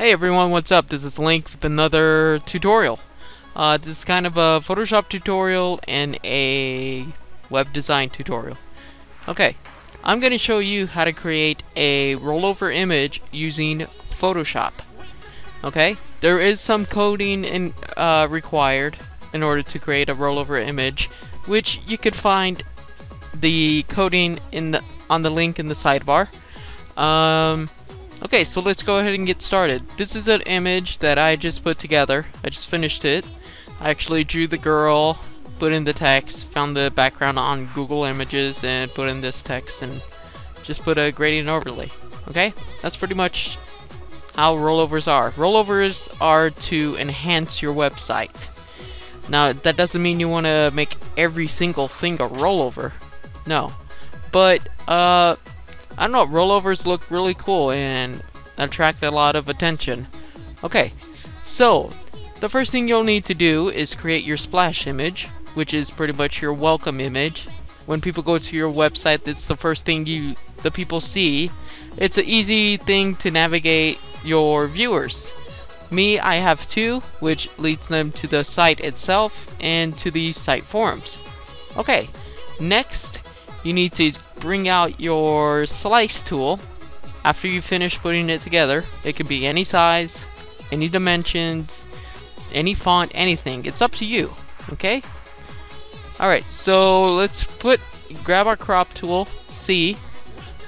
Hey everyone, what's up? This is Link with another tutorial. This is kind of a Photoshop tutorial and a web design tutorial. Okay, I'm going to show you how to create a rollover image using Photoshop. Okay, there is some coding required in order to create a rollover image, which you could find the coding on the link in the sidebar. Okay, so let's go ahead and get started. This is an image that I just put together. I just finished it. I actually drew the girl, put in the text, found the background on Google Images, and put in this text, and just put a gradient overlay. Okay, that's pretty much how rollovers are. Rollovers are to enhance your website. Now, that doesn't mean you want to make every single thing a rollover. No. But, I don't know, rollovers look really cool and attract a lot of attention. Okay, so the first thing you'll need to do is create your splash image, which is pretty much your welcome image. When people go to your website, it's the first thing the people see. It's an easy thing to navigate your viewers. Me, I have two, which leads them to the site itself and to the site forums. Okay, next you need to bring out your slice tool after you finish putting it together. It can be any size, any dimensions, any font, anything. It's up to you. Okay? Alright, so let's grab our crop tool, C,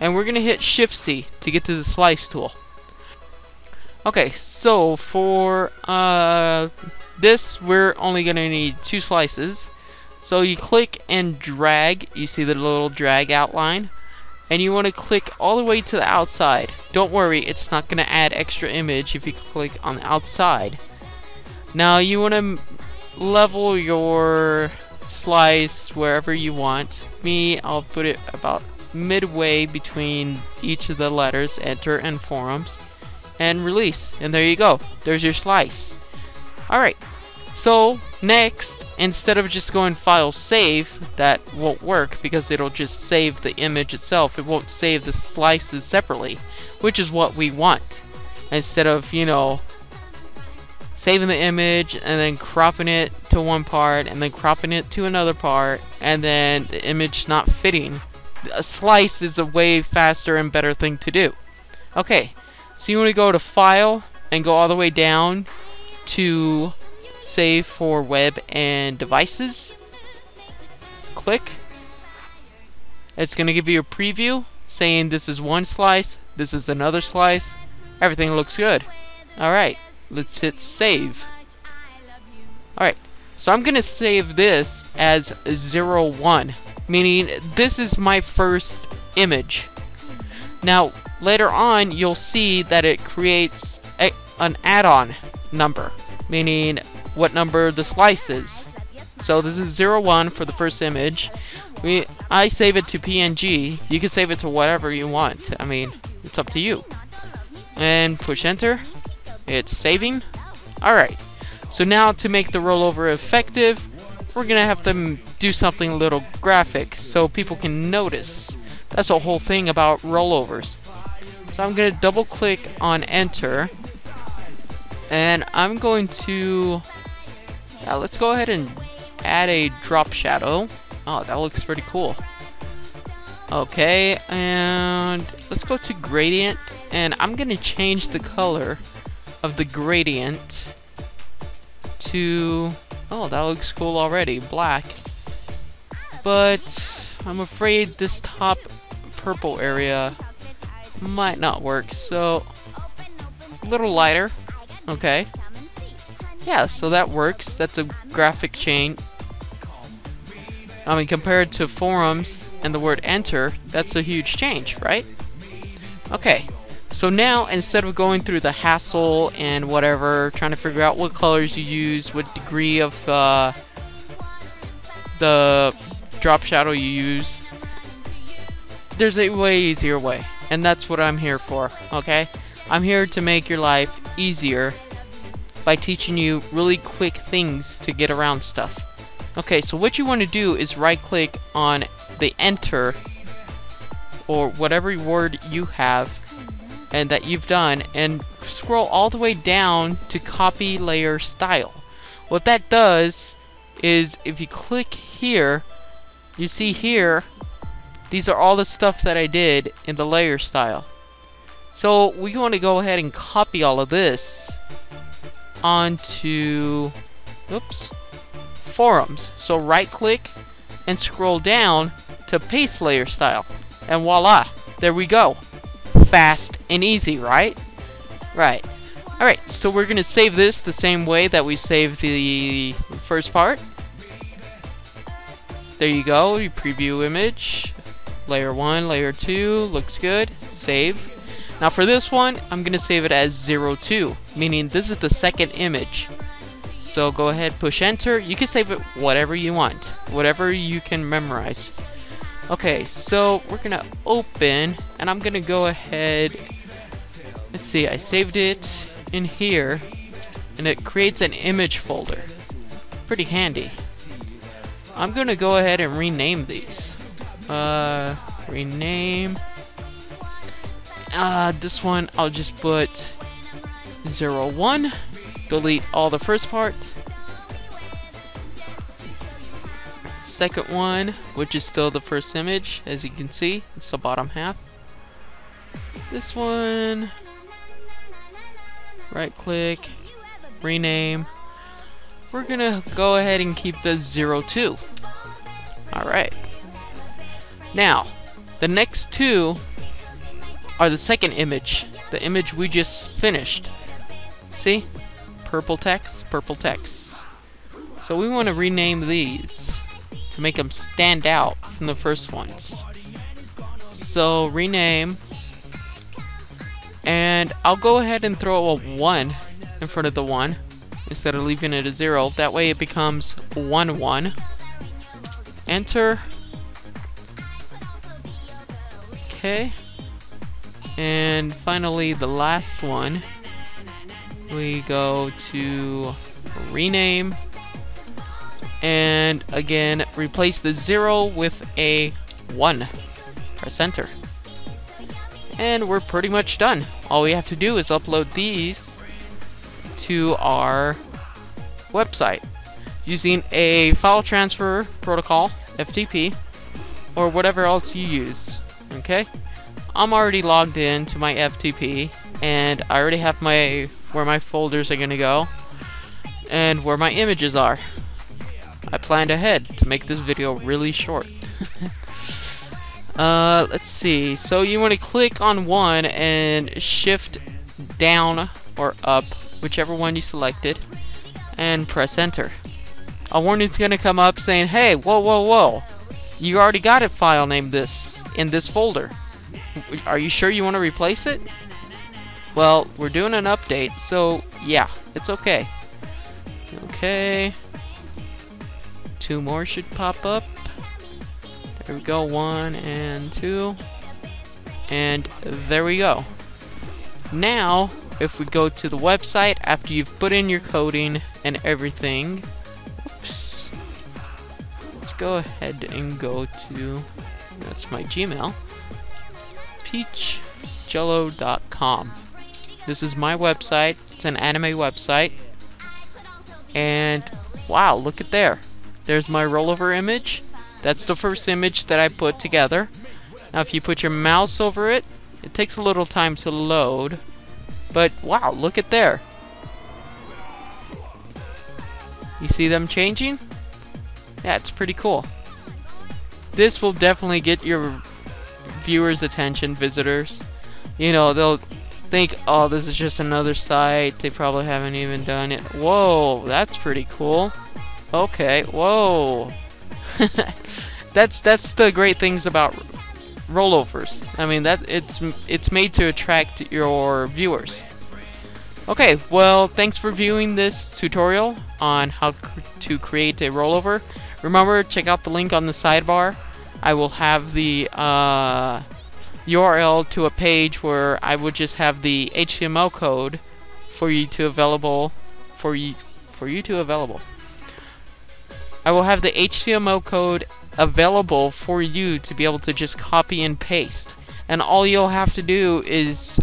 and we're gonna hit Shift C to get to the slice tool. Okay, so for this we're only gonna need 2 slices. So you click and drag, you see the little drag outline, and you want to click all the way to the outside. Don't worry, it's not going to add extra image if you click on the outside. Now you want to level your slice wherever you want. Me, I'll put it about midway between each of the letters, enter and forums, and release. And there you go, there's your slice. Alright, so next, instead of just going file save, that won't work because it'll just save the image itself. It won't save the slices separately, which is what we want. Instead of, you know, saving the image and then cropping it to one part and then cropping it to another part and then the image not fitting. A slice is a way faster and better thing to do. Okay, so you want to go to file and go all the way down to save for web and devices. Click. It's going to give you a preview saying this is one slice, this is another slice. Everything looks good. Alright, let's hit save. Alright, so I'm going to save this as 01, meaning this is my first image. Now, later on you'll see that it creates an add-on number, meaning what number the slice is. So this is 01 for the first image. I save it to PNG. You can save it to whatever you want. I mean, it's up to you. And push enter. It's saving. Alright, so now to make the rollover effective, we're gonna have to do something a little graphic so people can notice. That's the whole thing about rollovers. So I'm gonna double click on enter, and I'm going to let's go ahead and add a drop shadow. Oh, that looks pretty cool. Okay, and let's go to gradient, and I'm gonna change the color of the gradient to, oh, that looks cool already, black. But I'm afraid this top purple area might not work, so a little lighter. Okay. Yeah, so that works. That's a graphic change. I mean, compared to forums and the word enter, that's a huge change, right? Okay, so now instead of going through the hassle and whatever, trying to figure out what colors you use, what degree of the drop shadow you use, there's a way easier way, and that's what I'm here for, okay? I'm here to make your life easier by teaching you really quick things to get around stuff. Okay, so what you want to do is right click on the enter or whatever word you have and that you've done and scroll all the way down to copy layer style. What that does is if you click here, you see here, these are all the stuff that I did in the layer style. So we want to go ahead and copy all of this onto, oops, forums. So right click and scroll down to paste layer style, and voila, there we go. Fast and easy, right? Right. Alright, so we're gonna save this the same way that we saved the first part. There you go, you preview image, layer 1, layer 2, looks good, save. Now for this one, I'm gonna save it as 02, meaning this is the second image. So go ahead, push enter. You can save it whatever you want, whatever you can memorize. Okay, so we're gonna open, and I'm gonna go ahead, let's see, I saved it in here, and it creates an image folder. Pretty handy. I'm gonna go ahead and rename these. Rename. This one I'll just put 01. Delete all the first part. Second one, which is still the first image, as you can see, it's the bottom half. This one, right click, rename. We're gonna go ahead and keep the 02. Alright. Now, the next two are the second image, the image we just finished. See? Purple text, purple text. So we want to rename these to make them stand out from the first ones. So rename, and I'll go ahead and throw a 1 in front of the 1 instead of leaving it a 0. That way it becomes 11. Enter. Okay. And finally the last one, we go to rename, and again replace the 0 with a 1. Press enter, and we're pretty much done. All we have to do is upload these to our website using a file transfer protocol, FTP, or whatever else you use. Okay, I'm already logged in to my FTP, and I already have my where my folders are gonna go and where my images are. I planned ahead to make this video really short. Let's see. So you want to click on one and shift down or up, whichever one you selected, and press enter. A warning's gonna come up saying, hey, whoa, whoa, whoa, you already got a file named this in this folder. Are you sure you want to replace it? Well, we're doing an update, so yeah, it's okay. Okay. 2 more should pop up. There we go, 1 and 2. And there we go. Now, if we go to the website after you've put in your coding and everything, oops. Let's go ahead and go to, that's my Gmail, peachjello.com. This is my website. It's an anime website. And wow, look at there. There's my rollover image. That's the first image that I put together. Now if you put your mouse over it, it takes a little time to load. But wow, look at there. You see them changing? Yeah, it's pretty cool. This will definitely get your viewers' attention, visitors. You know, they'll think, oh, this is just another site. They probably haven't even done it. Whoa, that's pretty cool. Okay, whoa. That's the great things about rollovers. I mean, that it's made to attract your viewers. Okay, well, thanks for viewing this tutorial on how to create a rollover. Remember, check out the link on the sidebar. I will have the URL to a page where I would just have the HTML code for you to available. I will have the HTML code available for you to be able to just copy and paste. And all you'll have to do is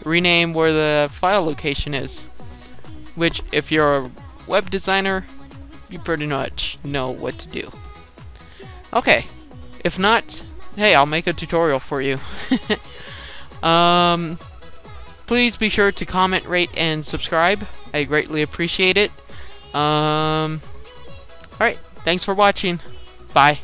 rename where the file location is. Which, if you're a web designer, you pretty much know what to do. Okay, if not, hey, I'll make a tutorial for you. Please be sure to comment, rate, and subscribe. I greatly appreciate it. Alright, thanks for watching. Bye.